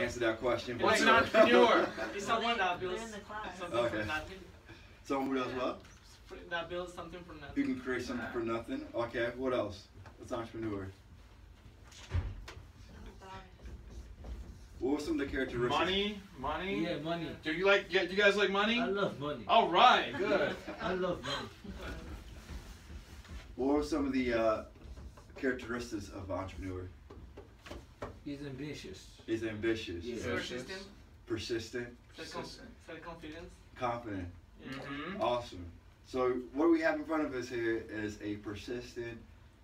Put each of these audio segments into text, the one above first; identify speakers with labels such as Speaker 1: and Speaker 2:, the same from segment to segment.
Speaker 1: answer that question.
Speaker 2: What's an entrepreneur?
Speaker 3: It's someone that builds something from nothing.
Speaker 1: Someone who does what?
Speaker 3: That builds something from nothing.
Speaker 1: You can create something from nothing. Okay, what else? What's entrepreneur? What were some of the characteristics?
Speaker 2: Money.
Speaker 4: Yeah, money.
Speaker 2: Do you guys like money?
Speaker 4: I love money.
Speaker 2: All right, good.
Speaker 4: I love money.
Speaker 1: What were some of the characteristics of entrepreneur?
Speaker 4: He's ambitious.
Speaker 1: He's ambitious.
Speaker 4: Yeah.
Speaker 3: Persistent.
Speaker 1: Persistent.
Speaker 3: Self-confidence.
Speaker 1: Confident.
Speaker 2: Mm-hmm.
Speaker 1: Awesome. So what we have in front of us here is a persistent,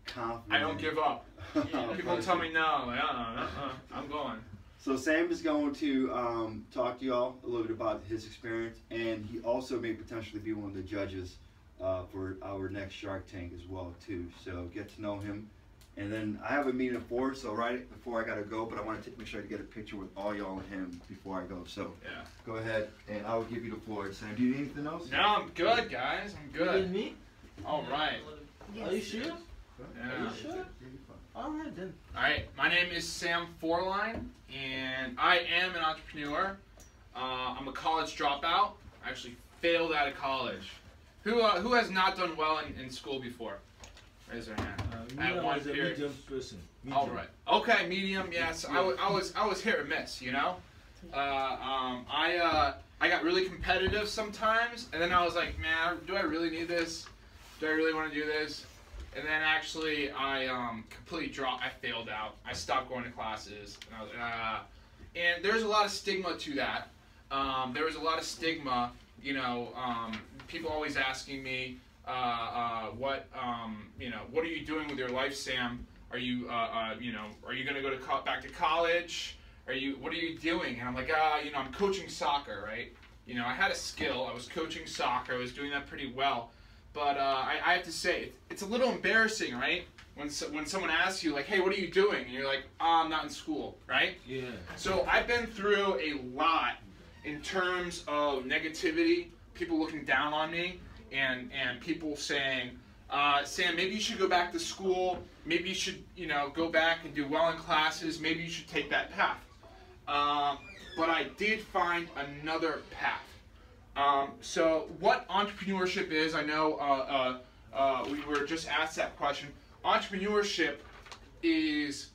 Speaker 1: confident.
Speaker 2: I don't give up. People tell me no. Like, I'm going.
Speaker 1: So Sam is going to talk to y'all a little bit about his experience, and he also may potentially be one of the judges for our next Shark Tank as well too. So get to know him. And then I have a meeting at 4, so right before I gotta go, but I want to make sure I get a picture with all y'all and him before I go. So
Speaker 2: yeah,
Speaker 1: go ahead, and I'll give you the floor. Sam, do you need anything else?
Speaker 2: No, I'm good, guys. I'm
Speaker 4: You
Speaker 2: good.
Speaker 4: and me?
Speaker 2: All right.
Speaker 5: Yes.
Speaker 4: Are you sure?
Speaker 2: Yeah.
Speaker 4: Are you sure? All right then.
Speaker 2: All right. My name is Sam Forline, and I am an entrepreneur. I'm a college dropout. I actually failed out of college. Who has not done well in school before? Raise their hand.
Speaker 4: Me, I was a medium person. Medium.
Speaker 2: All right. Okay, medium. Yes, I was hit or miss. You know, I got really competitive sometimes, and then I was like, man, do I really need this? Do I really want to do this? And then actually, I completely dropped. I failed out. I stopped going to classes, and I was and there's a lot of stigma to that. There was a lot of stigma. You know, people always asking me. What are you doing with your life, Sam? Are you are you going to go back to college? What are you doing? And I'm like, I'm coaching soccer, right? You know, I had a skill. I was coaching soccer. I was doing that pretty well. But I have to say, it's a little embarrassing, right? When someone asks you, like, hey, what are you doing? And you're like, I'm not in school, right?
Speaker 4: Yeah.
Speaker 2: So I've been through a lot in terms of negativity, people looking down on me. And people saying, Sam, maybe you should go back to school. Maybe you should, go back and do well in classes. Maybe you should take that path. But I did find another path. So what entrepreneurship is, I know we were just asked that question. Entrepreneurship is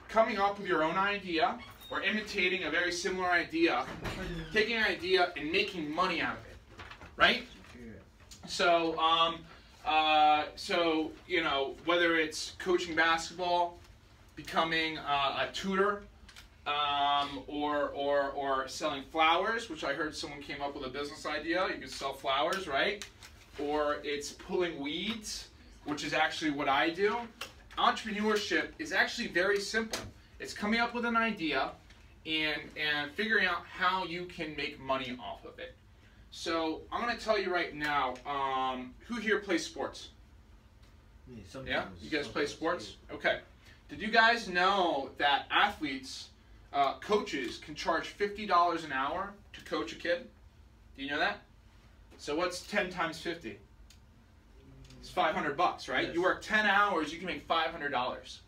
Speaker 2: coming up with your own idea or imitating a very similar idea, taking an idea and making money out of it, right? So, whether it's coaching basketball, becoming a tutor, or selling flowers, which I heard someone came up with a business idea. You can sell flowers, right? Or it's pulling weeds, which is actually what I do. Entrepreneurship is actually very simple. It's coming up with an idea and figuring out how you can make money off of it. So I'm going to tell you right now, who here plays sports? Yeah? You guys play sports? Okay. Did you guys know that athletes, coaches, can charge $50 an hour to coach a kid? Do you know that? So what's 10 times 50? It's $500, right? Yes. You work 10 hours, you can make $500.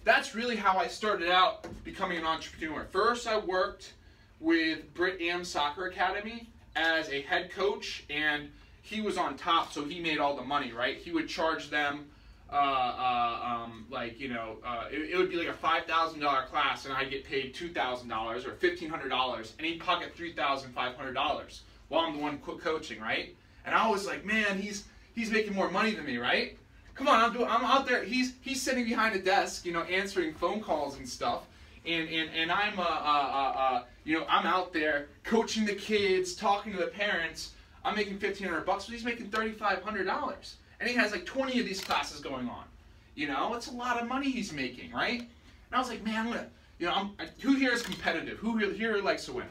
Speaker 2: That's really how I started out becoming an entrepreneur. First, I worked with Britt Am Soccer Academy as a head coach, and he was on top, so he made all the money, right? He would charge them, it would be like a $5,000 class, and I'd get paid $2,000 or $1,500, and he'd pocket $3,500 while I'm the one coaching, right? And I was like, man, he's making more money than me, right? Come on, I'm out there. He's sitting behind a desk, answering phone calls and stuff. And I'm I'm out there coaching the kids, talking to the parents. I'm making $1,500, but he's making $3,500, and he has like 20 of these classes going on. It's a lot of money he's making, right? And I was like, man, who here is competitive? Who here likes to win?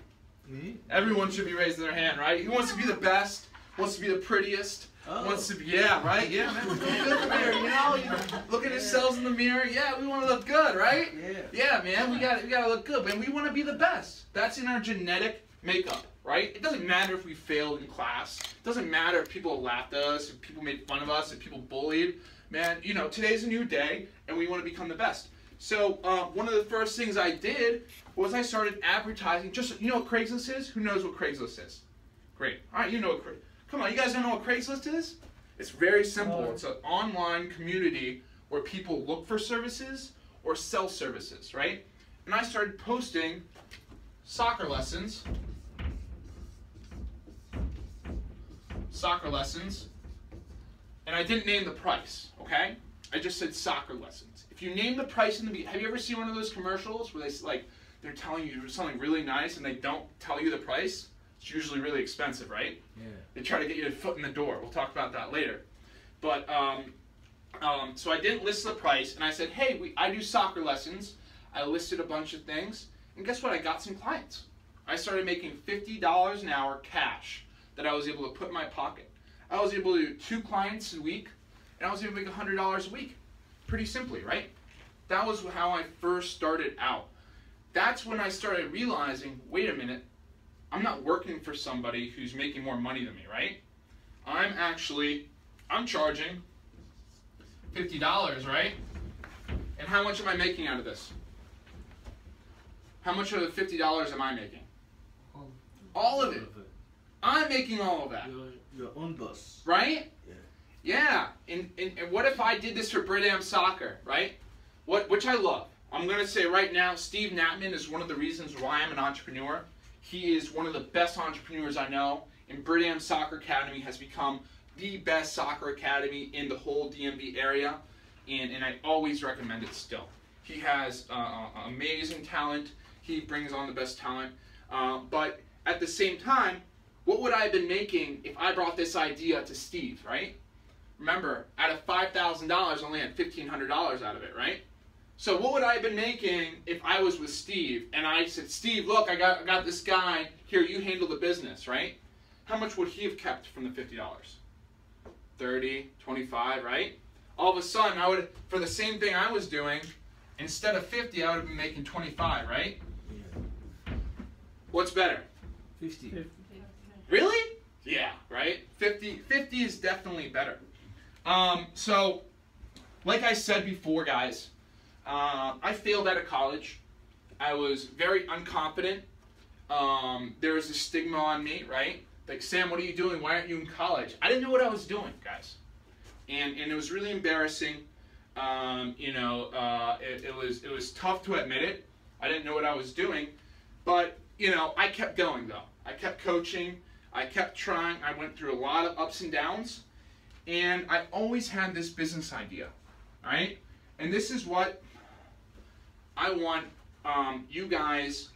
Speaker 4: Me?
Speaker 2: Everyone should be raising their hand, right? Who wants to be the best? Wants to be the prettiest? Wants to be, yeah, right? Yeah, man, look good in the mirror, look at ourselves in the mirror. Yeah, we want to look good, right? Yeah, man, we gotta look good, man. We want to be the best. That's in our genetic makeup, right? It doesn't matter if we failed in class. It doesn't matter if people laughed at us, if people made fun of us, if people bullied. Man, today's a new day, and we want to become the best. So one of the first things I did was I started advertising. Just, you know what Craigslist is? Who knows what Craigslist is? Great. All right, you know what come on, you guys don't know what Craigslist is? It's very simple. It's an online community where people look for services or sell services, right? And I started posting soccer lessons, and I didn't name the price, okay? I just said soccer lessons. If you name the price in the beginning, have you ever seen one of those commercials where they're telling you something really nice and they don't tell you the price? It's usually really expensive, right? Yeah. They try to get you a foot in the door. We'll talk about that later. But so I didn't list the price, and I said, hey, I do soccer lessons. I listed a bunch of things, and guess what? I got some clients. I started making $50 an hour cash that I was able to put in my pocket. I was able to do 2 clients a week, and I was able to make $100 a week. Pretty simply, right? That was how I first started out. That's when I started realizing, wait a minute, I'm not working for somebody who's making more money than me, right? I'm charging $50, right? And how much am I making out of this? How much of the $50 am I making? All of it. I'm making all of that.
Speaker 4: Your own boss.
Speaker 2: Right? Yeah. And what if I did this for Bridham Soccer, right? Which I love. I'm going to say right now, Steve Natman is one of the reasons why I'm an entrepreneur. He is one of the best entrepreneurs I know. And Bridham Soccer Academy has become the best soccer academy in the whole DMV area. And I always recommend it still. He has amazing talent. He brings on the best talent. But at the same time, what would I have been making if I brought this idea to Steve, right? Remember, out of $5,000, I only had $1,500 out of it, right? So what would I have been making if I was with Steve and I said, Steve, look, I got this guy, here, you handle the business, right? How much would he have kept from the $50? 30, 25, right? All of a sudden, I would, for the same thing I was doing, instead of 50, I would have been making 25, right? Yeah. What's better?
Speaker 4: 50.
Speaker 2: Really? Yeah, right? 50 is definitely better. So, like I said before, guys, I failed out of college. I was very unconfident. There was a stigma on me, right? Like, Sam, what are you doing? Why aren't you in college? I didn't know what I was doing, guys. And it was really embarrassing. It was tough to admit it. I didn't know what I was doing. But, I kept going, though. I kept coaching. I kept trying. I went through a lot of ups and downs. And I always had this business idea, right? And this is what I want you guys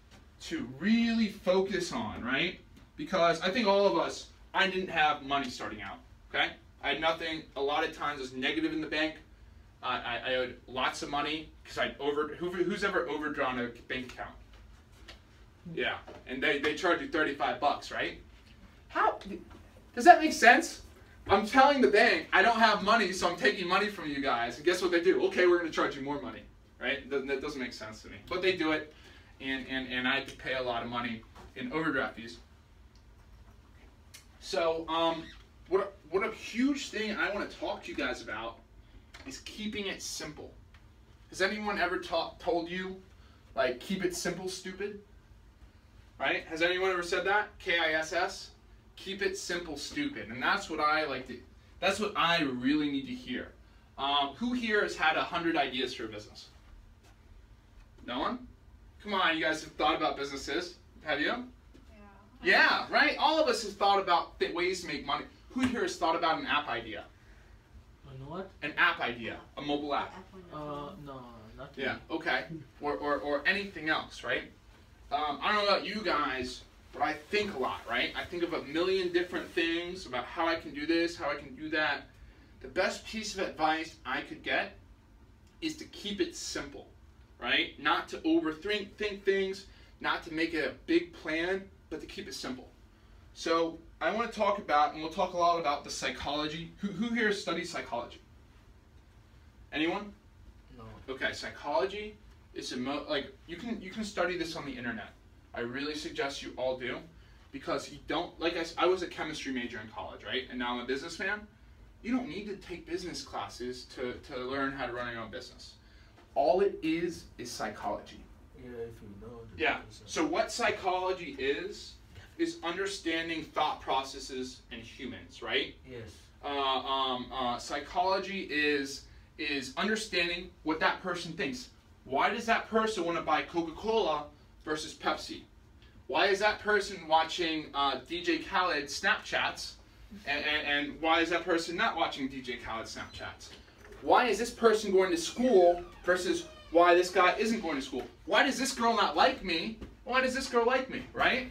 Speaker 2: to really focus on, right? Because I think all of us, I didn't have money starting out, okay? I had nothing. A lot of times I was negative in the bank. I owed lots of money because who's ever overdrawn a bank account? Yeah, and they charge you $35, right? How does that make sense? I'm telling the bank I don't have money, so I'm taking money from you guys, and guess what they do? Okay, we're going to charge you more money, right? That doesn't make sense to me, but they do it, and I had to pay a lot of money in overdraft fees. So, what a huge thing I want to talk to you guys about is keeping it simple. Has anyone ever told you, like, keep it simple, stupid? Right? Has anyone ever said that? KISS? Keep it simple, stupid. And that's what I like to, that's what I really need to hear. Who here has had 100 ideas for a business? No one? Come on, you guys have thought about businesses. Have you? Yeah, right? All of us have thought about ways to make money. Who here has thought about an app idea?
Speaker 4: What?
Speaker 2: An app idea, a mobile app.
Speaker 4: No, not really.
Speaker 2: Yeah, okay. Or anything else, right? I don't know about you guys, but I think a lot, right? I think of a million different things about how I can do this, how I can do that. The best piece of advice I could get is to keep it simple, right? Not to overthink things, not to make it a big plan, but to keep it simple. So I want to talk about, and we'll talk a lot about the psychology. Who here studies psychology? Anyone?
Speaker 4: No.
Speaker 2: Okay, psychology is you can study this on the internet. I really suggest you all do, because you don't, like I was a chemistry major in college, right? And now I'm a businessman. You don't need to take business classes to learn how to run your own business. all it is psychology.
Speaker 4: Yeah, if you know.
Speaker 2: Yeah. So what psychology is understanding thought processes in humans, right?
Speaker 4: Yes.
Speaker 2: Psychology is understanding what that person thinks. Why does that person want to buy Coca-Cola versus Pepsi? Why is that person watching DJ Khaled Snapchats, and why is that person not watching DJ Khaled Snapchats? Why is this person going to school versus why this guy isn't going to school? Why does this girl not like me? Why does this girl like me? Right?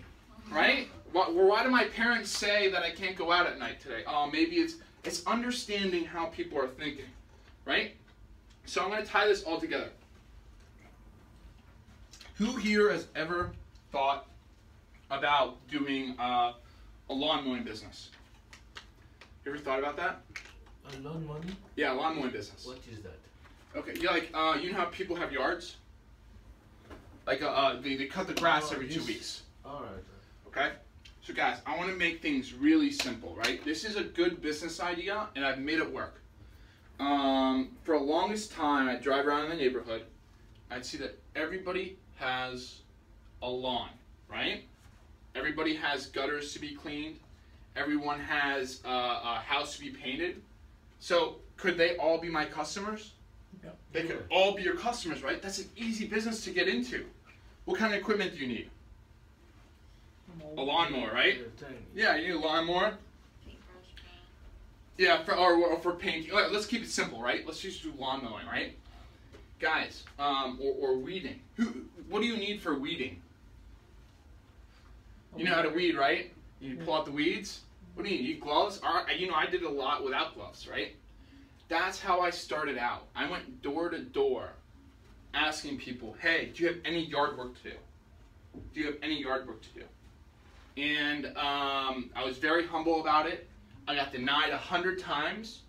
Speaker 2: Right? Why do my parents say that I can't go out at night today? Oh, maybe it's understanding how people are thinking, right? So I'm going to tie this all together. Who here has ever thought about doing a lawn mowing business? You ever thought about that?
Speaker 4: A lawn money?
Speaker 2: Yeah, lawn mowing business.
Speaker 4: What is that?
Speaker 2: Okay, you you know how people have yards? Like they cut the grass every 2 weeks.
Speaker 4: All right.
Speaker 2: Okay? So guys, I want to make things really simple, right? This is a good business idea, and I've made it work. For the longest time, I'd drive around in the neighborhood, I'd see that everybody has a lawn, right? Everybody has gutters to be cleaned. Everyone has a house to be painted. So could they all be my customers?
Speaker 4: Yeah.
Speaker 2: They could all be your customers, right? That's an easy business to get into. What kind of equipment do you need? A lawnmower, right? Yeah, you need a lawnmower. Yeah, for painting. Let's keep it simple, right? Let's just do lawn mowing, right? Guys, or weeding. What do you need for weeding? You know how to weed, right? You pull out the weeds. What do you need? You need gloves? You know, I did a lot without gloves, right? That's how I started out. I went door to door asking people, hey, do you have any yard work to do? Do you have any yard work to do? And I was very humble about it. I got denied 100 times.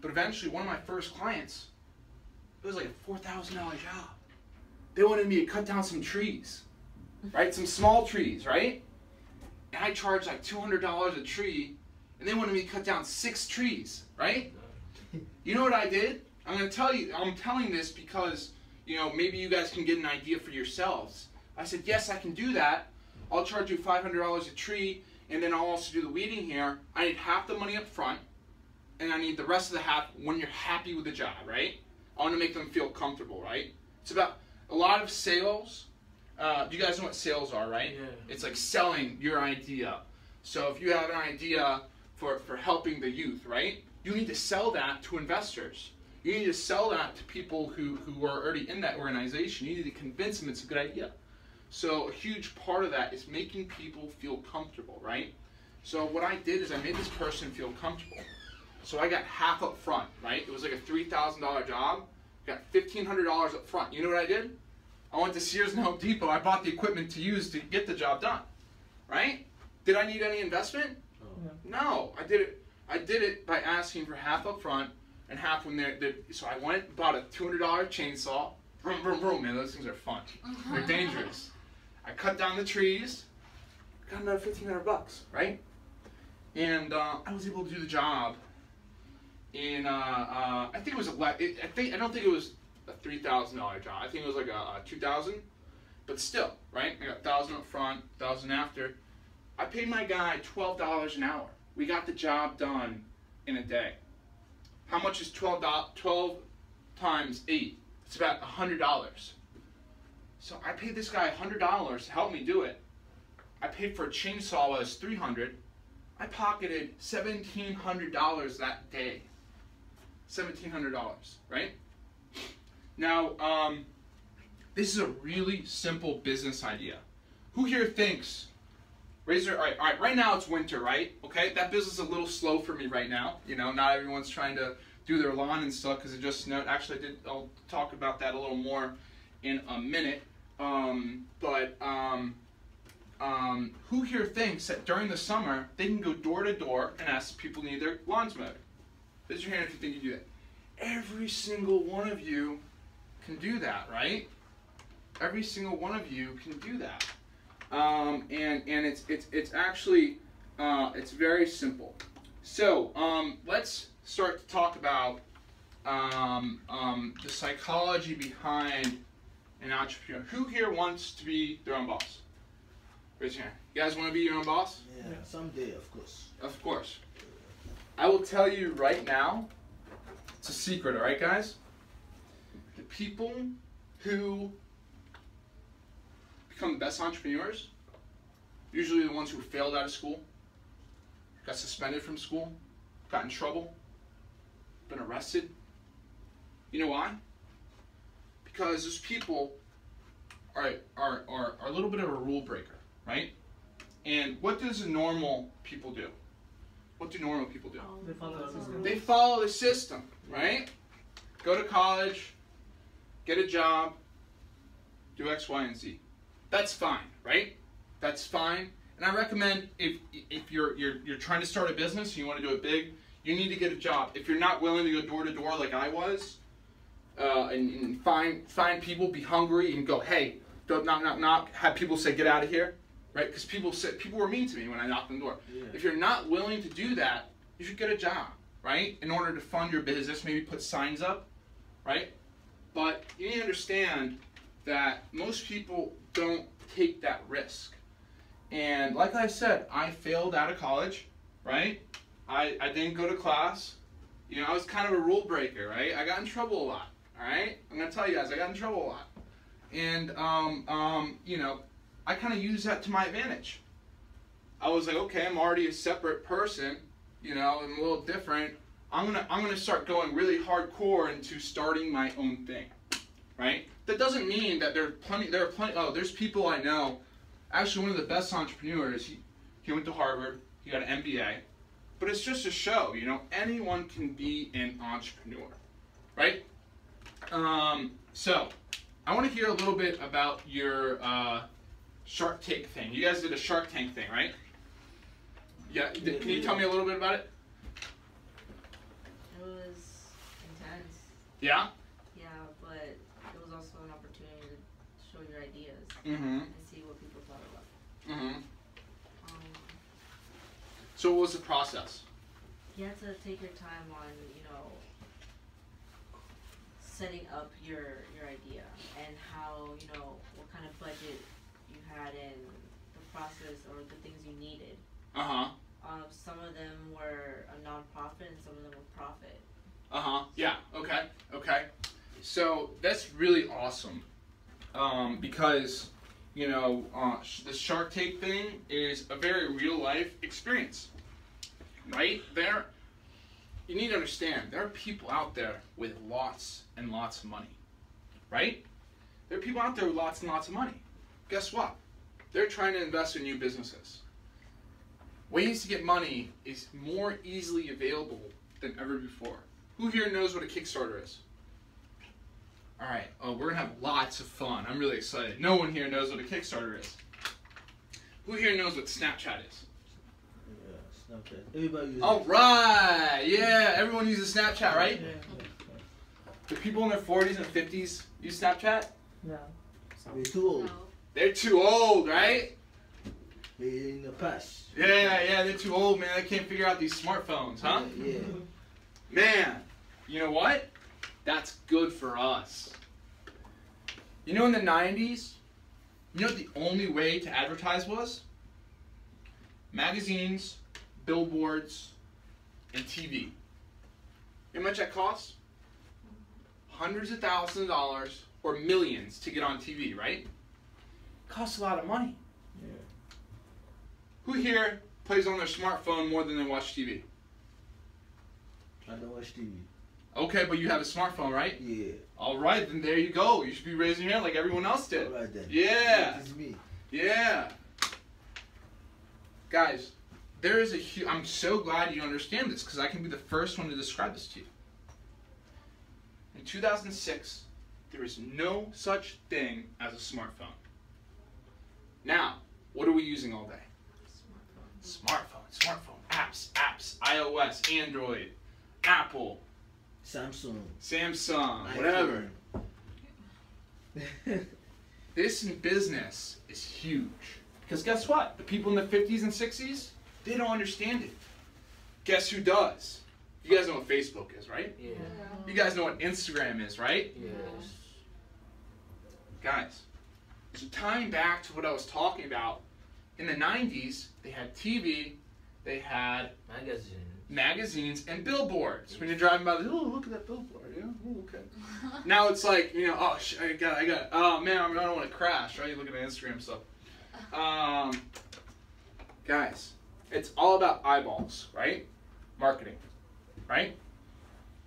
Speaker 2: But eventually, one of my first clients, it was like a $4,000 job. They wanted me to cut down some trees, right? Some small trees, right? And I charged like $200 a tree, and they wanted me to cut down 6 trees, right? You know what I did? I'm going to tell you, I'm telling this because, you know, maybe you guys can get an idea for yourselves. I said, yes, I can do that. I'll charge you $500 a tree, and then I'll also do the weeding here. I need half the money up front, and I need the rest of the half when you're happy with the job, right? I want to make them feel comfortable, right? It's about a lot of sales. Do you guys know what sales are, right?
Speaker 4: Yeah.
Speaker 2: It's like selling your idea. So if you have an idea for helping the youth, right? You need to sell that to investors. You need to sell that to people who are already in that organization. You need to convince them it's a good idea. So a huge part of that is making people feel comfortable, right? So what I did is I made this person feel comfortable. So I got half up front, right? It was like a $3,000 job. Got $1,500 up front. You know what I did? I went to Sears and Home Depot. I bought the equipment to use to get the job done, right? Did I need any investment? No, I did it. I did it by asking for half up front and half when they're so I went and bought a $200 chainsaw. Vroom, vroom, vroom, man, those things are fun. They're dangerous. I cut down the trees, got another $1,500, right? And I was able to do the job in, I think it was, I don't think it was a $3,000 job. I think it was like a $2,000, but still, right? I got $1,000 up front, $1,000 after. I paid my guy $12 an hour. We got the job done in a day. How much is 12 times 8? It's about $100. So I paid this guy $100 to help me do it. I paid for a chainsaw that was $300. I pocketed $1,700 that day. $1,700, right? Now, this is a really simple business idea. Who here thinks? Raise your, all right, right now it's winter, right? Okay, that business is a little slow for me right now. You know, not everyone's trying to do their lawn and stuff because it just snowed. Actually, I'll talk about that a little more in a minute. Who here thinks that during the summer they can go door to door and ask people who need their lawns mowed? Raise your hand if you think you do that. Every single one of you can do that, right? Every single one of you can do that. And it's actually it's very simple. So let's start to talk about the psychology behind an entrepreneur. Who here wants to be their own boss? Raise your hand. You guys want to be your own boss?
Speaker 4: Yeah, someday, of course.
Speaker 2: Of course. I will tell you right now, it's a secret, all right, guys? The people who become the best entrepreneurs, usually the ones who failed out of school, got suspended from school, got in trouble, been arrested. You know why? Because those people are a little bit of a rule breaker, right? And what does normal people do? What do normal people do?
Speaker 3: They follow the system.
Speaker 2: They follow the system, right? Go to college, get a job, do X, Y, and Z. That's fine, right? That's fine. And I recommend if you're trying to start a business and you want to do it big, you need to get a job. If you're not willing to go door to door like I was, and find people, be hungry, and go, hey, don't knock. Have people say, get out of here, right? Because people were mean to me when I knocked on the door.
Speaker 4: Yeah.
Speaker 2: If you're not willing to do that, you should get a job, right? In order to fund your business, maybe put signs up, right? But you need to understand that most people don't take that risk. And like I said, I failed out of college, right? I didn't go to class. You know, I was kind of a rule breaker, right? I got in trouble a lot, all right? I'm going to tell you guys, I got in trouble a lot. And, you know, I kind of used that to my advantage. I was like, okay, I'm already a separate person, you know, I'm a little different. I'm gonna start going really hardcore into starting my own thing, right? That doesn't mean that there are plenty, there's people I know, actually one of the best entrepreneurs, he went to Harvard, he got an MBA, but it's just a show, you know, anyone can be an entrepreneur, right? So, I want to hear a little bit about your Shark Tank thing. You guys did a Shark Tank thing, right? Yeah, can you tell me a little bit about it?
Speaker 5: It was intense.
Speaker 2: Yeah?
Speaker 5: Yeah, but it was also an opportunity to show your ideas
Speaker 2: Mm-hmm.
Speaker 5: and see what people thought about it.
Speaker 2: Mm-hmm.
Speaker 5: Um,
Speaker 2: So what was the process?
Speaker 5: you have to take your time on, you know, setting up your idea and how, you know, what kind of budget you had and the process or the things you needed.
Speaker 2: Uh-huh.
Speaker 5: Some of them were a non-profit and some of them were profit.
Speaker 2: Uh-huh. Yeah. Okay. Okay. So that's really awesome. Because, you know, the Shark Tank thing is a very real life experience. Right? You need to understand, there are people out there with lots and lots of money. Right? There are people out there with lots and lots of money. Guess what? They're trying to invest in new businesses. Ways to get money is more easily available than ever before. Who here knows what a Kickstarter is? Alright, we're going to have lots of fun. I'm really excited. No one here knows what a Kickstarter is. Who here knows what Snapchat is?
Speaker 4: Yeah, Snapchat. Everybody uses
Speaker 2: Alright! Yeah, everyone uses Snapchat, right?
Speaker 3: Yeah.
Speaker 2: Do people in their 40s and 50s use Snapchat?
Speaker 3: No.
Speaker 4: We're too old.
Speaker 5: No.
Speaker 2: They're too old, right?
Speaker 4: We're in the past.
Speaker 2: Yeah, they're too old, man. They can't figure out these smartphones, huh?
Speaker 4: Yeah.
Speaker 2: Man, you know what? That's good for us. You know in the 90s, you know what the only way to advertise was? Magazines, billboards, and TV. You know how much that costs? Hundreds of thousands of dollars or millions to get on TV, right? Costs a lot of money.
Speaker 4: Yeah.
Speaker 2: Who here plays on their smartphone more than they watch TV?
Speaker 4: I don't watch TV.
Speaker 2: Okay, but you have a smartphone, right?
Speaker 4: Yeah.
Speaker 2: All right, then there you go. You should be raising your hand like everyone else did.
Speaker 4: All right then.
Speaker 2: Yeah.
Speaker 4: This is me.
Speaker 2: Yeah. Guys, there is I'm so glad you understand this because I can be the first one to describe this to you. In 2006, there is no such thing as a smartphone. Now, what are we using all day? Smartphone, apps, iOS, Android, Apple,
Speaker 4: Samsung.
Speaker 2: whatever. This in business is huge. Because guess what? The people in the 50s and 60s, they don't understand it. Guess who does? You guys know what Facebook is, right?
Speaker 4: Yeah.
Speaker 2: You guys know what Instagram is, right?
Speaker 4: Yes.
Speaker 2: Guys, so tying back to what I was talking about, in the 90s, they had TV, they had magazines and billboards. When you're driving by, oh, look at that billboard, yeah, oh, okay. Now it's like, you know, oh, I got it. Oh, man, I don't want to crash, right? You look at my Instagram stuff. Guys, it's all about eyeballs, right? Marketing, right?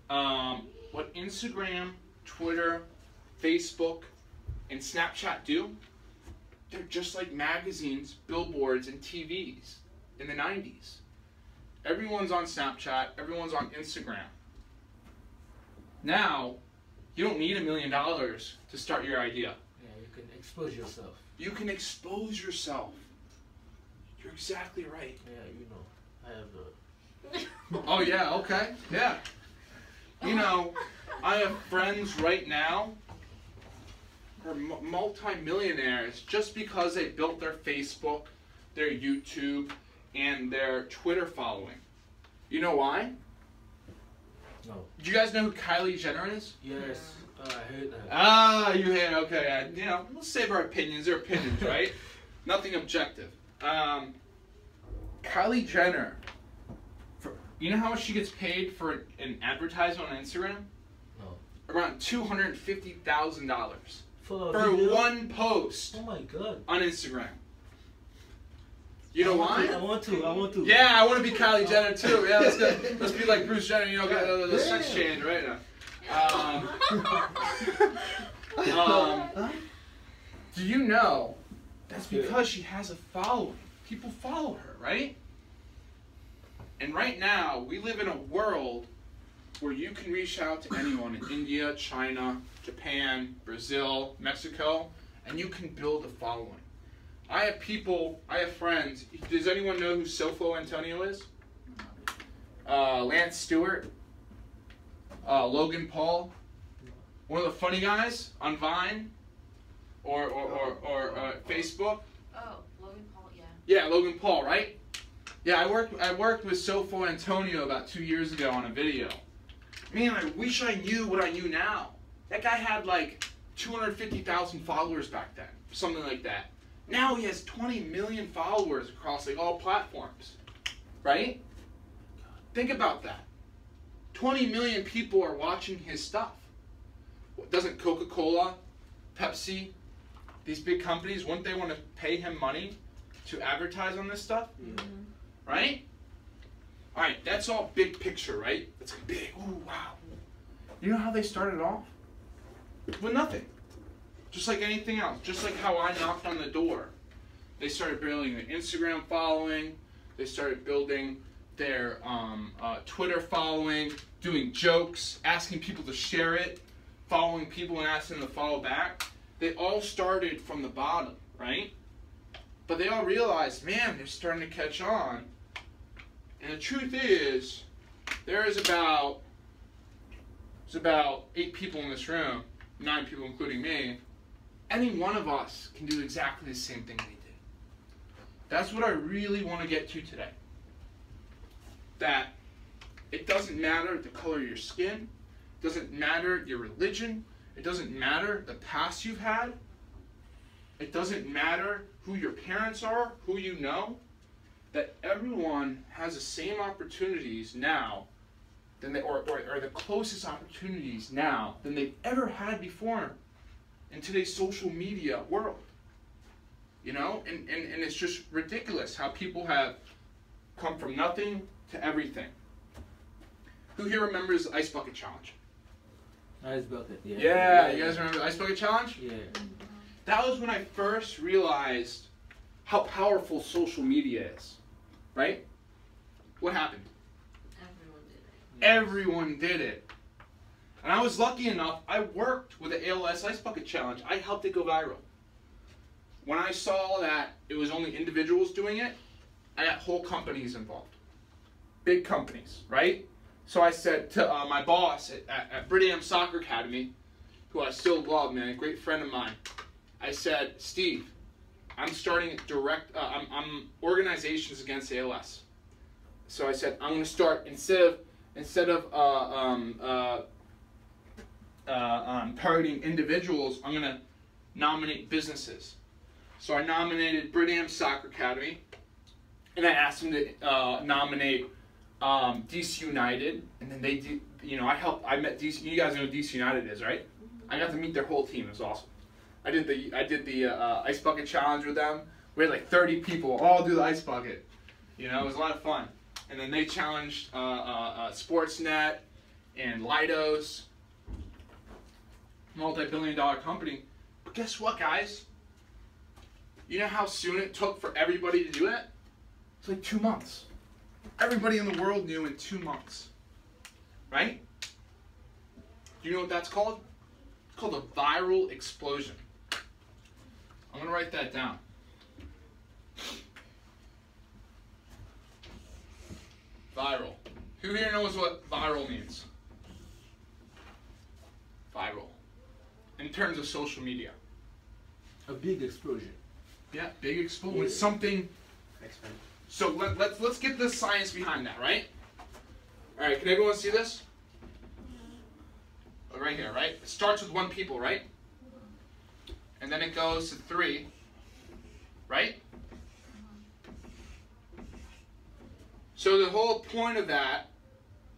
Speaker 2: What Instagram, Twitter, Facebook, and Snapchat do, they're just like magazines, billboards, and TVs in the 90s. Everyone's on Snapchat, everyone's on Instagram. Now, you don't need $1 million to start your idea.
Speaker 4: Yeah, you can expose yourself.
Speaker 2: You can expose yourself. You're exactly right.
Speaker 4: Yeah, you know, I have the...
Speaker 2: Oh yeah, okay, yeah. You know, I have friends right now who are multi-millionaires just because they built their Facebook, their YouTube, and their Twitter following. You know why?
Speaker 4: No.
Speaker 2: Do you guys know who Kylie Jenner is?
Speaker 4: Yes. I heard that.
Speaker 2: Ah, you hate, okay. You know, let's save our opinions. They're opinions, right? Nothing objective. Kylie Jenner, you know how much she gets paid for an advertisement on Instagram?
Speaker 4: No.
Speaker 2: Around $250,000
Speaker 4: For
Speaker 2: one post.
Speaker 4: Oh my God.
Speaker 2: On Instagram. You know why?
Speaker 4: I want to.
Speaker 2: Yeah, I want to be Kylie Jenner too. Yeah, let's be like Bruce Jenner. You know, get the sex change right now. Do you know that's because she has a following? People follow her, right? And right now, we live in a world where you can reach out to anyone in India, China, Japan, Brazil, Mexico, and you can build a following. I have friends. Does anyone know who Sofo Antonio is? Lance Stewart, Logan Paul, one of the funny guys on Vine or Facebook.
Speaker 5: Oh, Logan Paul, yeah.
Speaker 2: Yeah, Logan Paul, right? Yeah, I worked with Sofo Antonio about 2 years ago on a video. Man, I wish I knew what I knew now. That guy had like 250,000 followers back then, something like that. Now he has 20 million followers across like all platforms, right? Think about that. 20 million people are watching his stuff. Doesn't Coca-Cola, Pepsi, these big companies, wouldn't they want to pay him money to advertise on this stuff?
Speaker 4: Mm-hmm.
Speaker 2: Right? All right, that's all big picture, right? That's big. Ooh, wow. You know how they started off? With nothing. Just like anything else. Just like how I knocked on the door. They started building an Instagram following. They started building their Twitter following, doing jokes, asking people to share it, following people and asking them to follow back. They all started from the bottom, right? But they all realized, man, they're starting to catch on. And the truth is, there's about 8 people in this room, 9 people including me. Any one of us can do exactly the same thing they did. That's what I really want to get to today. That it doesn't matter the color of your skin, it doesn't matter your religion, it doesn't matter the past you've had, it doesn't matter who your parents are, who you know, that everyone has the same opportunities now than they, or the closest opportunities now than they've ever had before in today's social media world. You know, and it's just ridiculous how people have come from nothing to everything. Who here remembers the Ice Bucket Challenge?
Speaker 4: Ice Bucket, yeah.
Speaker 2: Yeah, you guys remember the Ice Bucket Challenge?
Speaker 4: Yeah.
Speaker 2: That was when I first realized how powerful social media is, right? What happened?
Speaker 5: Everyone did it.
Speaker 2: Everyone did it. And I was lucky enough, I worked with the ALS Ice Bucket Challenge. I helped it go viral. When I saw that it was only individuals doing it, I got whole companies involved. Big companies, right? So I said to my boss at Bridham Soccer Academy, who I still love, man, a great friend of mine, I said, Steve, I'm starting I'm organizations against ALS. So I said, I'm going to start, instead of instead of targeting individuals, I'm going to nominate businesses. So I nominated Bridham Soccer Academy, and I asked them to nominate DC United, and then they did, I met DC. You guys know who DC United is, right? I got to meet their whole team. It was awesome. I did the ice bucket challenge with them. We had like 30 people all do the ice bucket. It was a lot of fun. And then they challenged Sportsnet and Lidos, multi-billion-dollar company. But guess what, guys? You know how soon it took for everybody to do it? It's like 2 months. Everybody in the world knew in 2 months. Right? Do you know what that's called? It's called a viral explosion. I'm going to write that down. Viral. Who here knows what viral means? Viral. In terms of social media.
Speaker 4: A big explosion.
Speaker 2: Yeah, big explosion. When something. So let's get the science behind that, right? All right, can everyone see this? Right here, right? It starts with 1 people, right? And then it goes to 3, right? So the whole point of that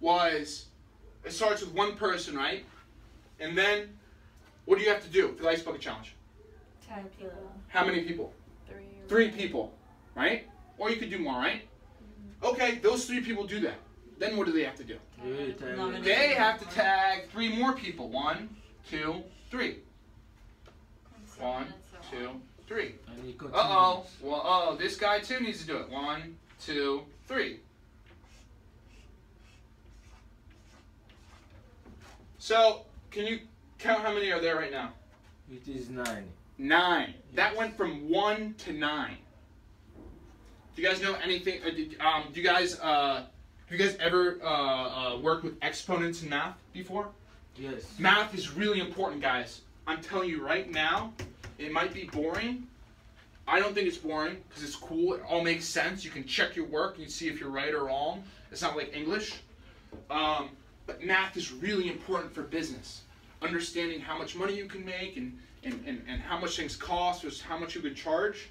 Speaker 2: was it starts with 1 person, right? And then what do you have to do for the ice bucket challenge?
Speaker 5: Tag people.
Speaker 2: How many people?
Speaker 5: 3.
Speaker 2: 3 people, right? Or you could do more, right? Okay, those 3 people do that. Then what do they have to do? They have to tag 3 more people. 1, 2, 3. 1, 2, 3. Uh-oh. Well, this guy too needs to do it. 1, 2, 3. So, can you count how many are there right now?
Speaker 4: It is 9.
Speaker 2: 9. That went from 1 to 9. Do you guys know anything? Have you guys ever worked with exponents in math before?
Speaker 4: Yes.
Speaker 2: Math is really important, guys. I'm telling you right now, it might be boring. I don't think it's boring because it's cool. It all makes sense. You can check your work and you see if you're right or wrong. It's not like English. But math is really important for business. Understanding how much money you can make and how much things cost versus how much you could charge.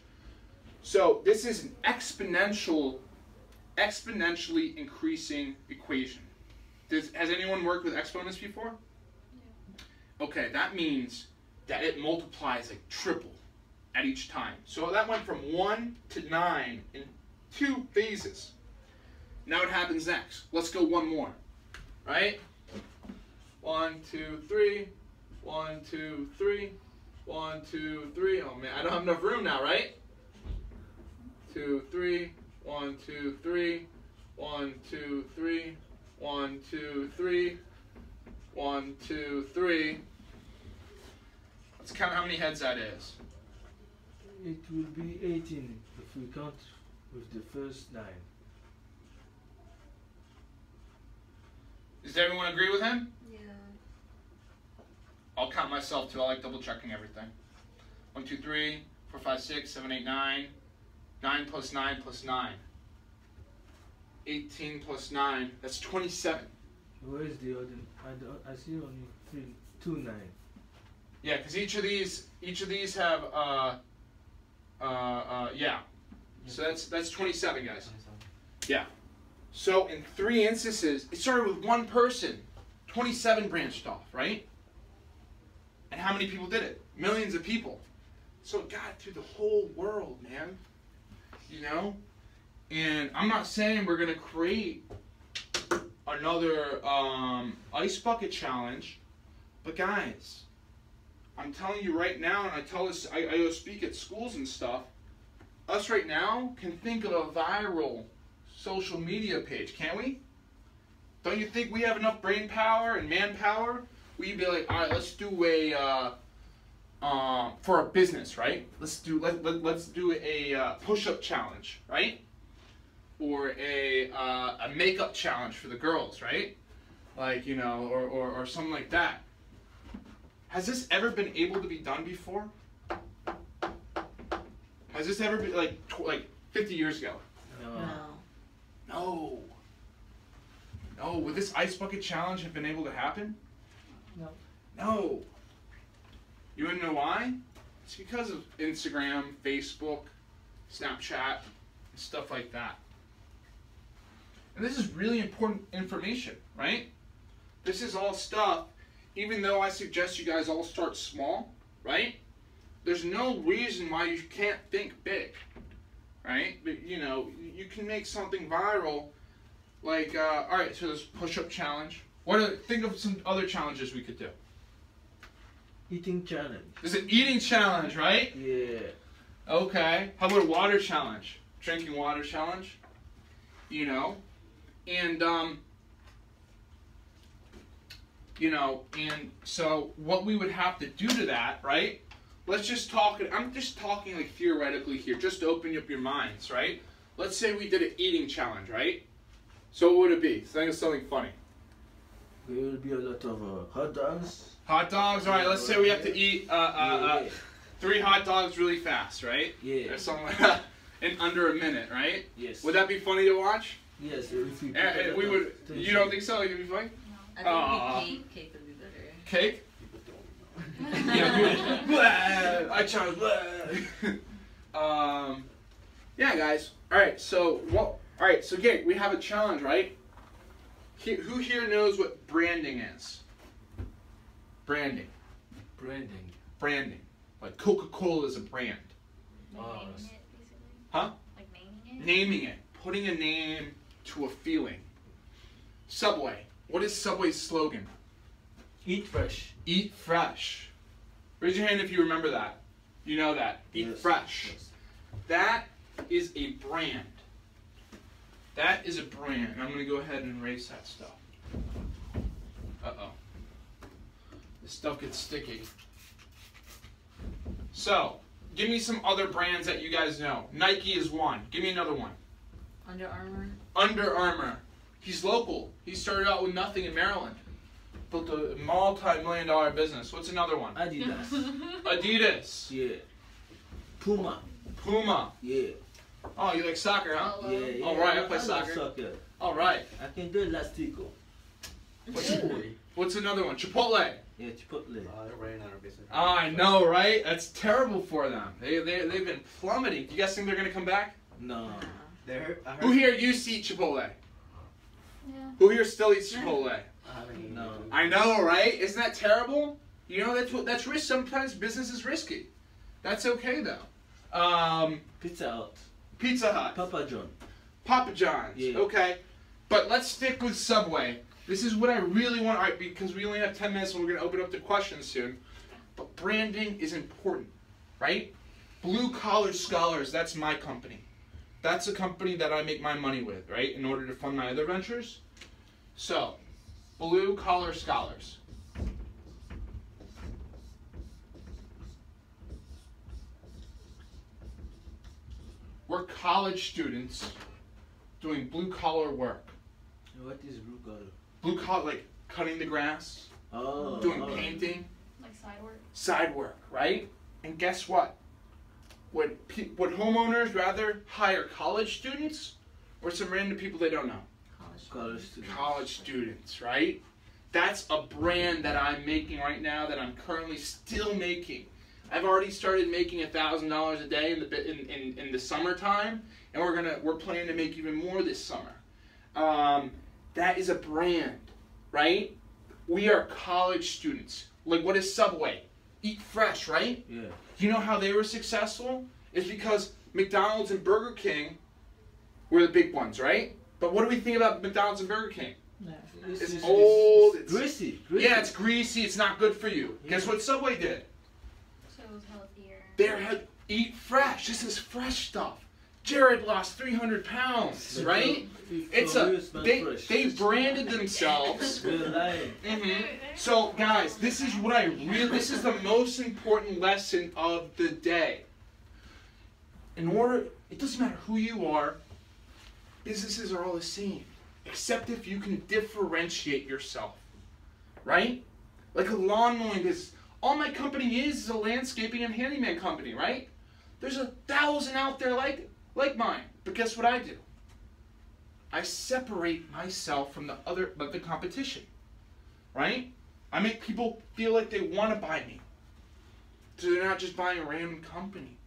Speaker 2: So this is an exponentially increasing equation. Has anyone worked with exponents before? Yeah. Okay, that means that it multiplies like triple at each time. So that went from 1 to 9 in 2 phases. Now what happens next? Let's go 1 more. Right? 1, 2, 3. 1, 2, 3. 1, 2, 3. Oh man, I don't have enough room now, right? 2, 3. 1, 2, 3. 1, 2, 3. 1, 2, 3. 1, 2, 3. Let's count how many heads that is.
Speaker 4: It will be 18 if we count with the first 9.
Speaker 2: Does everyone agree with him?
Speaker 5: Yeah.
Speaker 2: I'll count myself too. I like double checking everything. 1, 2, 3, 4, 5, 6, 7, 8, 9. 9 plus 9 plus 9. 18 plus 9. That's 27.
Speaker 4: Where is the other? I see only 2 9.
Speaker 2: Yeah, because each of these have yeah. So that's 27, guys. Yeah. So in 3 instances, it started with 1 person. 27 branched off, right? And how many people did it? Millions of people. So it got through the whole world, man. You know? And I'm not saying we're going to create another ice bucket challenge, but guys, I'm telling you right now, and I go speak at schools and stuff, us right now can think of a viral social media page, can't we? Don't you think we have enough brain power and manpower? We'd be like, all right, let's do a for a business, right? Let's do a push-up challenge, right? Or a makeup challenge for the girls, right? Like, you know, or something like that. Has this ever been able to be done before? Has this ever been like 50 years ago?
Speaker 4: No.
Speaker 5: No.
Speaker 2: No. No. Would this ice bucket challenge have been able to happen?
Speaker 4: No.
Speaker 2: No. You wanna know why? It's because of Instagram, Facebook, Snapchat, and stuff like that. And this is really important information, right? This is all stuff, even though I suggest you guys all start small, right? There's no reason why you can't think big, right? But, you know, you can make something viral, like, all right, so this push-up challenge. Think of some other challenges we could do.
Speaker 4: Eating challenge.
Speaker 2: There's an eating challenge, right?
Speaker 4: Yeah.
Speaker 2: Okay. How about a water challenge? Drinking water challenge? You know? And, you know, and so what we would have to do to that, right? Let's just talk, I'm just talking like theoretically here, just to open up your minds, right? Let's say we did an eating challenge, right? So what would it be? Think of something funny.
Speaker 4: There will be a lot of hot dogs.
Speaker 2: Hot dogs, alright, let's say we have to eat 3 hot dogs really fast, right?
Speaker 4: Yeah.
Speaker 2: Or something like that, in under a minute, right?
Speaker 4: Yes.
Speaker 2: Would that be funny to watch?
Speaker 4: Yes. If we,
Speaker 2: We would. You don't think so? It'd be funny?
Speaker 5: I think maybe cake would be better.
Speaker 2: Cake? Yeah, I challenge. Yeah, guys. All right. So what? All right. So again, we have a challenge, right? Who here knows what branding is? Branding.
Speaker 4: Branding.
Speaker 2: Branding. Like Coca-Cola is a brand.
Speaker 6: Like naming it, basically.
Speaker 2: Huh?
Speaker 6: Like naming it?
Speaker 2: Naming it. Putting a name to a feeling. Subway. What is Subway's slogan?
Speaker 4: Eat fresh.
Speaker 2: Eat fresh. Raise your hand if you remember that. You know that. Eat
Speaker 4: Yes.
Speaker 2: fresh.
Speaker 4: Yes.
Speaker 2: That is a brand. That is a brand. I'm going to go ahead and erase that stuff. Uh-oh. This stuff gets sticky. So, give me some other brands that you guys know. Nike is one. Give me another one.
Speaker 5: Under Armour.
Speaker 2: Under Armour. He's local. He started out with nothing in Maryland. Built a multi-million-dollar business. What's another one?
Speaker 4: Adidas.
Speaker 2: Adidas.
Speaker 4: Yeah. Puma.
Speaker 2: Puma.
Speaker 4: Yeah.
Speaker 2: Oh, you like soccer, huh?
Speaker 6: Polo.
Speaker 4: Yeah. Yeah.
Speaker 2: All right, I play
Speaker 4: love
Speaker 2: soccer. All right.
Speaker 4: I can do elastico.
Speaker 2: What's another one? Chipotle.
Speaker 4: Yeah, Chipotle.
Speaker 7: They're running out of business.
Speaker 2: Oh, I know, right? That's terrible for them. They've been plummeting. Do you guys think they're gonna come back?
Speaker 4: No.
Speaker 7: I heard
Speaker 2: Who here used to eat Chipotle?
Speaker 6: Yeah.
Speaker 2: Who here still eats Chipotle?
Speaker 7: I haven't eaten
Speaker 4: No.
Speaker 7: it.
Speaker 2: I know, right? Isn't that terrible? You know, that's risk. Sometimes business is risky. That's okay though.
Speaker 4: Pizza Hut.
Speaker 2: Pizza Hut.
Speaker 4: Papa John.
Speaker 2: Papa John's.
Speaker 4: Yeah.
Speaker 2: Okay. But let's stick with Subway. This is what I really want, all right, because we only have 10 minutes and we're going to open up to questions soon. But branding is important, right? Blue Collar Scholars, that's my company. That's a company that I make my money with, right, in order to fund my other ventures. So, Blue Collar Scholars. We're college students doing blue collar work.
Speaker 4: What is blue collar?
Speaker 2: Blue collar, like cutting the grass,
Speaker 4: Oh.
Speaker 2: doing
Speaker 4: alright.
Speaker 2: painting,
Speaker 6: Like side work.
Speaker 2: side work, right? And guess what? Would homeowners rather hire college students or some random people they don't know?
Speaker 4: College student.
Speaker 2: College students, right? That's a brand that I'm making right now that I'm currently still making. I've already started making $1,000 a day in the summertime, and we're planning to make even more this summer. That is a brand, right? We are college students. Like, what is Subway? Eat fresh, right?
Speaker 4: Yeah.
Speaker 2: You know how they were successful? It's because McDonald's and Burger King were the big ones, right? But what do we think about McDonald's and Burger King? It's old. It's
Speaker 4: greasy.
Speaker 2: Yeah, it's greasy. It's not good for you.
Speaker 4: Yeah.
Speaker 2: Guess what Subway did?
Speaker 6: So it was healthier.
Speaker 2: They had eat fresh. This is fresh stuff. Jared lost 300 pounds, right? They branded themselves.
Speaker 4: We're lying.
Speaker 2: So guys, this is the most important lesson of the day. It doesn't matter who you are, businesses are all the same, except if you can differentiate yourself, right? Like a lawn mowing business. All my company is a landscaping and handyman company, right? There's 1,000 out there like mine, but guess what I do? I separate myself from the competition, right? I make people feel like they want to buy me. So they're not just buying a random company.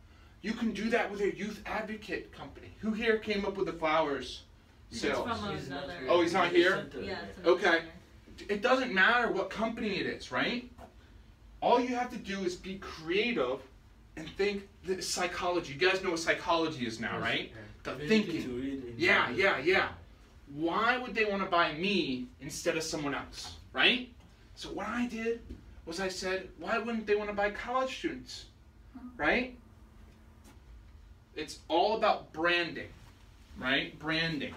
Speaker 2: You can do that with a youth advocate company. Who here came up with the flowers sales?
Speaker 5: From another.
Speaker 2: Oh, he's not here?
Speaker 5: Yeah, it's another
Speaker 2: Okay.
Speaker 5: center.
Speaker 2: It doesn't matter what company it is, right? All you have to do is be creative and think the psychology. You guys know what psychology is now, right? The thinking. Yeah. Why would they want to buy me instead of someone else, right? So what I did was I said, why wouldn't they want to buy college students, right? It's all about branding, right? Branding.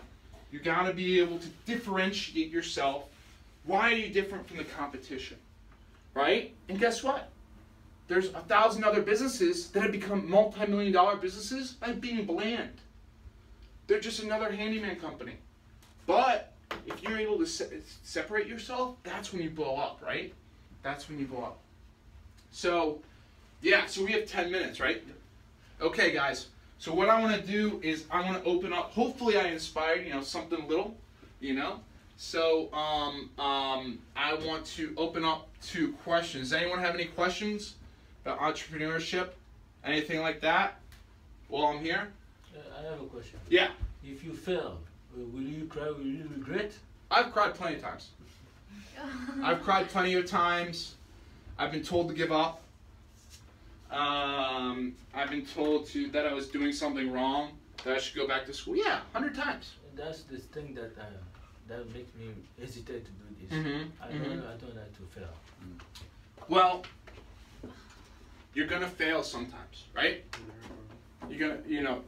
Speaker 2: You got to be able to differentiate yourself. Why are you different from the competition, right? And guess what? There's 1,000 other businesses that have become multi-million-dollar businesses by being bland. They're just another handyman company. But if you're able to separate yourself, that's when you blow up, right? That's when you blow up. So, yeah, so we have 10 minutes, right? Okay, guys. So what I want to do is I want to open up. Hopefully I inspired, something little, So I want to open up to questions. Does anyone have any questions about entrepreneurship? Anything like that? While I'm here?
Speaker 4: I have a question.
Speaker 2: Yeah.
Speaker 4: If you fail, will you cry? Will you regret?
Speaker 2: I've cried plenty of times. I've cried plenty of times. I've been told to give up. I've been told that I was doing something wrong, that I should go back to school. Yeah, 100 times.
Speaker 4: That's the thing that makes me hesitate to do this. I don't like to fail.
Speaker 2: Well, you're gonna fail sometimes, right? You're gonna,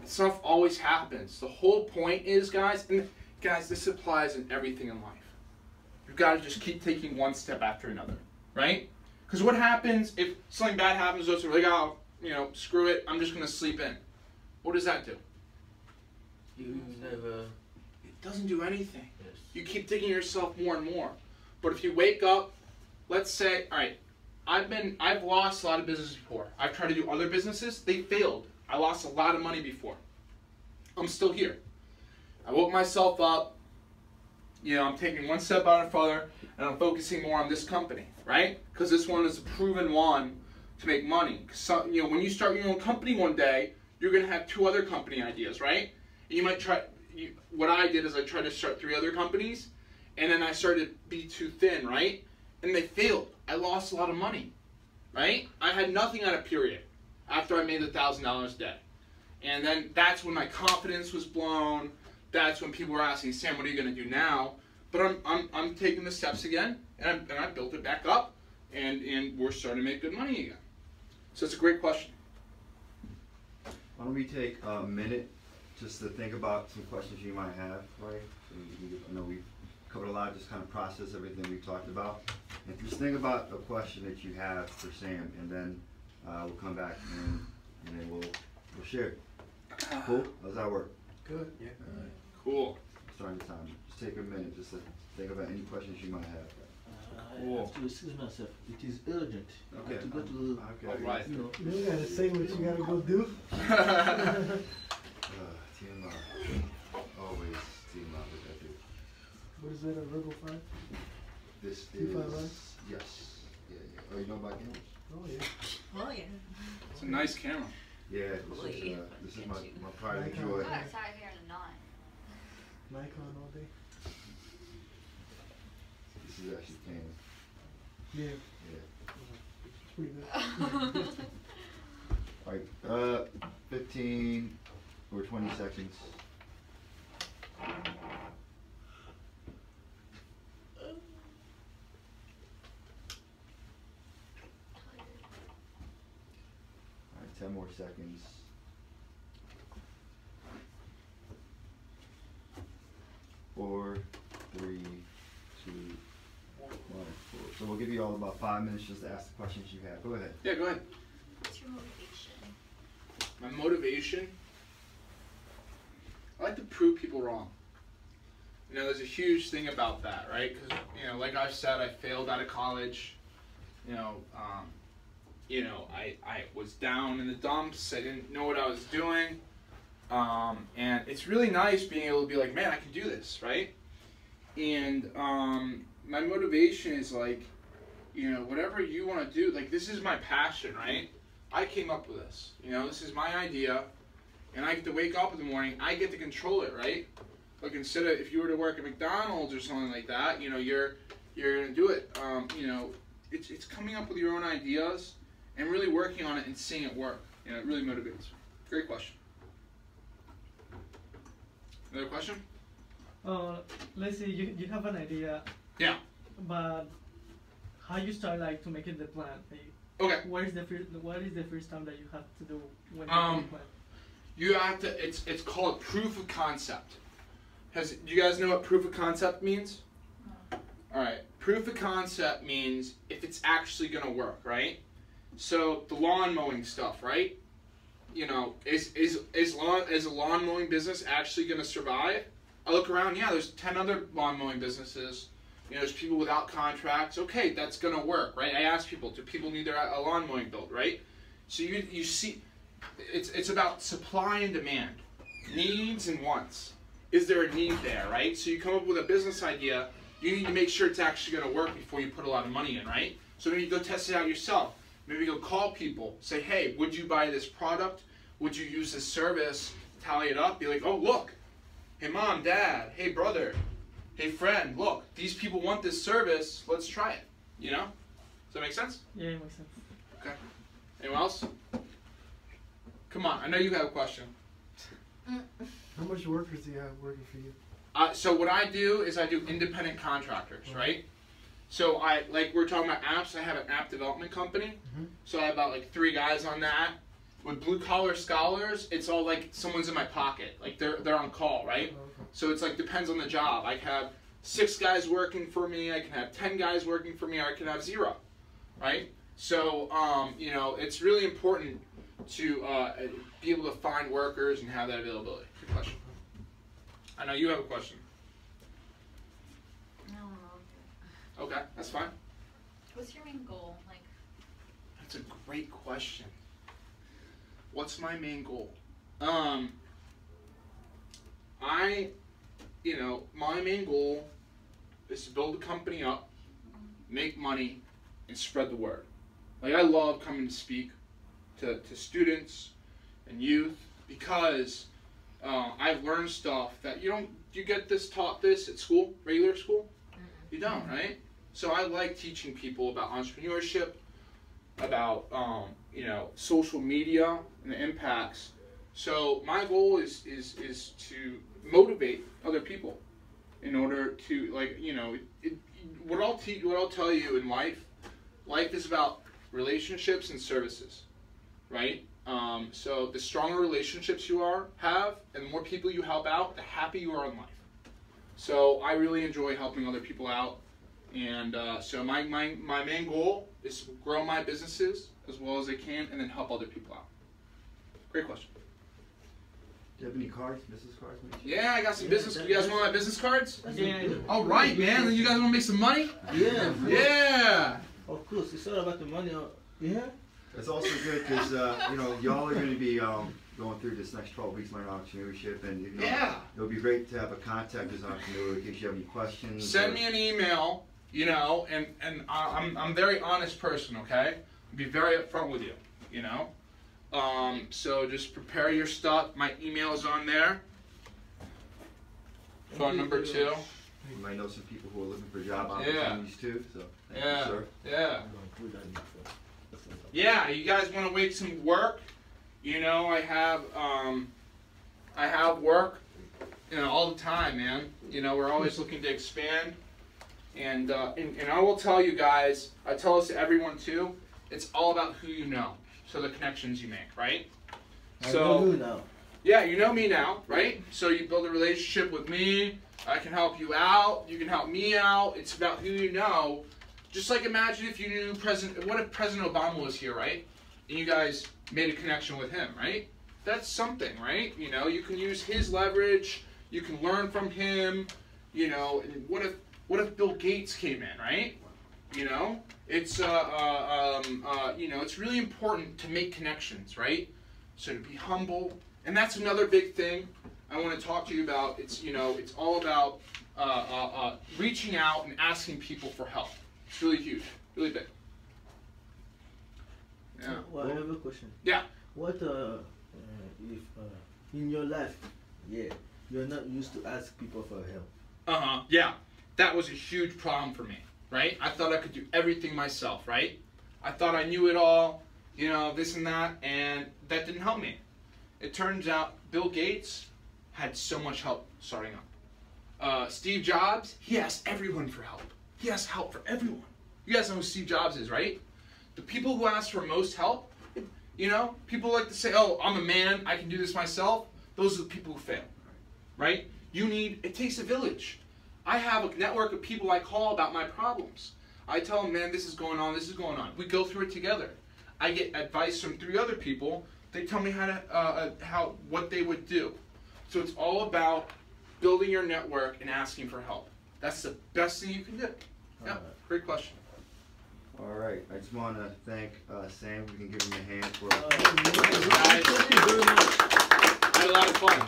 Speaker 2: stuff always happens. The whole point is, guys, and guys, this applies in everything in life. You've got to just keep taking one step after another, right? Because what happens if something bad happens to us, we're like, oh, screw it, I'm just gonna sleep in. What does that do?
Speaker 4: You never.
Speaker 2: It doesn't do anything.
Speaker 4: Yes.
Speaker 2: You keep digging yourself more and more. But if you wake up, let's say, all right, I've lost a lot of business before. I've tried to do other businesses, they failed. I lost a lot of money before. I'm still here. I woke myself up, I'm taking one step out further, and I'm focusing more on this company, right? Because this one is a proven one to make money. So, when you start your own company one day, you're going to have 2 other company ideas, right? And you might try, what I did is I tried to start 3 other companies, and then I started to be too thin, right? And they failed. I lost a lot of money, right? I had nothing on a period after I made $1,000 a day. And then that's when my confidence was blown. That's when people were asking, Sam, what are you going to do now? But I'm taking the steps again, and I built it back up, and we're starting to make good money again. So it's a great question.
Speaker 1: Why don't we take a minute just to think about some questions you might have, right? So I know we've covered a lot, just kind of process everything we've talked about. And just think about a question that you have for Sam, and then we'll come back and then we'll share it. Cool? How's that work?
Speaker 7: Good, yeah.
Speaker 1: All right.
Speaker 2: Cool.
Speaker 1: Starting the time. Just take a minute just to think about any questions you might have.
Speaker 4: I have to excuse myself. It is urgent.
Speaker 1: Okay.
Speaker 4: I have to go to.
Speaker 1: Okay.
Speaker 2: All right.
Speaker 8: You gotta say what you gotta go do.
Speaker 1: TMI. Always TMI with that dude.
Speaker 8: What is that, a Virgo 5?
Speaker 1: This
Speaker 8: 251?
Speaker 1: is, yes. Yeah. Oh, you know about cameras?
Speaker 8: Oh, yeah.
Speaker 5: Oh, yeah.
Speaker 2: It's a nice camera.
Speaker 1: Yeah, this is my pride and joy.
Speaker 6: I got tired here in a 9.
Speaker 8: Nikon all day.
Speaker 1: This is actually Canon.
Speaker 8: Yeah,
Speaker 1: Yeah.
Speaker 8: it's pretty good.
Speaker 1: Alright, 15 or 20 seconds. Alright, 10 more seconds. 4, 3, 2, 1. So we'll give you all about 5 minutes just to ask the questions you have. Go ahead.
Speaker 2: Yeah, go ahead.
Speaker 6: What's your motivation?
Speaker 2: My motivation? I like to prove people wrong. There's a huge thing about that, right? Because, like I've said, I failed out of college. I was down in the dumps. I didn't know what I was doing. And it's really nice being able to be like, man, I can do this, right? And my motivation is like, you know, whatever you want to do, like this is my passion, right? I came up with this, you know, this is my idea, and I get to wake up in the morning, I get to control it, right? Like instead of, if you were to work at McDonald's or something like that, you know, you're going to do it, you know, it's coming up with your own ideas and really working on it and seeing it work. You know, it really motivates. Great question. Another question?
Speaker 3: Let's say you have an idea.
Speaker 2: Yeah.
Speaker 3: But how you start like to make it the plan? Like,
Speaker 2: Okay.
Speaker 3: What is the first time that you have to do when you make a plan?
Speaker 2: You have to. It's called proof of concept. Do you guys know what proof of concept means?
Speaker 6: No.
Speaker 2: All right. Proof of concept means if it's actually going to work, right? So the lawn mowing stuff, right? You know, is a lawn mowing business actually going to survive? I look around, yeah, there's 10 other lawn mowing businesses. You know, there's people without contracts. Okay, that's going to work, right? I ask people, do people need a lawn mowing built, right? So you see, it's about supply and demand, needs and wants. Is there a need there, right? So you come up with a business idea, you need to make sure it's actually going to work before you put a lot of money in, right? So maybe you go test it out yourself. Maybe go call people, say, hey, would you buy this product? Would you use this service? Tally it up, be like, oh, look. Hey, mom, dad, hey, brother, hey, friend, look, these people want this service. Let's try it, you know? Does that make sense?
Speaker 3: Yeah, it makes sense.
Speaker 2: Okay. Anyone else? Come on, I know you have a question.
Speaker 8: How much workers do you have working for you?
Speaker 2: So what I do is I do independent contractors, right? So like we're talking about apps, I have an app development company. So I have about like 3 guys on that. With blue collar scholars, it's all like someone's in my pocket. Like they're on call, right? So it's like depends on the job. I can have 6 guys working for me, I can have 10 guys working for me, or I can have 0, right? So you know, it's really important to be able to find workers and have that availability. Good question. I know you have a question.
Speaker 6: No.
Speaker 2: Okay, that's fine.
Speaker 6: What's your main goal? Like,
Speaker 2: That's a great question. What's my main goal? My main goal is to build a company up, make money, and spread the word. Like I love coming to speak to students and youth because I've learned stuff that you get taught this at school, regular school? You don't, right? So I like teaching people about entrepreneurship, about social media and the impacts. So my goal is to motivate other people in order to what I'll tell you in life is about relationships and services, right? So the stronger relationships you have and the more people you help out, the happier you are in life. So I really enjoy helping other people out, and so my main goal is to grow my businesses as well as I can, and then help other people out. Great question.
Speaker 1: Do you have any cards, business cards? Maybe?
Speaker 2: Yeah, I got some business. You guys want my business cards?
Speaker 3: Yeah.
Speaker 2: All right, man. Then you guys want to make some money?
Speaker 4: Yeah.
Speaker 2: Yeah.
Speaker 4: Of course, it's all about the money. Yeah.
Speaker 1: It's also good because y'all are going to be going through this next 12 weeks learning entrepreneurship, and
Speaker 2: Yeah.
Speaker 1: it'll be great to have a contact as an entrepreneur in case you have any questions.
Speaker 2: Send me an email, and I'm a very honest person, okay? I'll be very upfront with you, So just prepare your stuff. My email is on there. Phone number 2.
Speaker 1: You might know some people who are looking for job opportunities too. So thank you, sir.
Speaker 2: Yeah. Yeah, you guys want to wake some work? I have work, all the time, man. We're always looking to expand, and I will tell you guys. I tell this to everyone too. It's all about who you know, so the connections you make, right?
Speaker 4: I know you now.
Speaker 2: Yeah, you know me now, right? So you build a relationship with me. I can help you out. You can help me out. It's about who you know. Just like imagine if you knew what if President Obama was here, right? And you guys made a connection with him, right? That's something, right? You can use his leverage. You can learn from him. And what if Bill Gates came in, right? It's it's really important to make connections, right? So to be humble And that's another big thing I want to talk to you about. It's, you know, it's all about reaching out and asking people for help. It's really huge, really big. Yeah.
Speaker 4: Well, I have a question.
Speaker 2: Yeah.
Speaker 4: What if in your life, you're not used to ask people for help?
Speaker 2: Yeah. That was a huge problem for me, right? I thought I could do everything myself, right? I thought I knew it all, you know, this and that, and that didn't help me. It turns out Bill Gates had so much help starting up. Steve Jobs, he asked everyone for help. He asked help for everyone. You guys know who Steve Jobs is, right? The people who ask for most help, you know, people like to say, oh, I'm a man, I can do this myself. Those are the people who fail, right? It takes a village. I have a network of people I call about my problems. I tell them, man, this is going on, this is going on. We go through it together. I get advice from 3 other people. They tell me what they would do. So it's all about building your network and asking for help. That's the best thing you can do. Yeah, great question.
Speaker 1: All right, I just want to thank Sam. We can give him a hand for.
Speaker 2: Thanks, guys. Thank you very much. I had a lot of fun.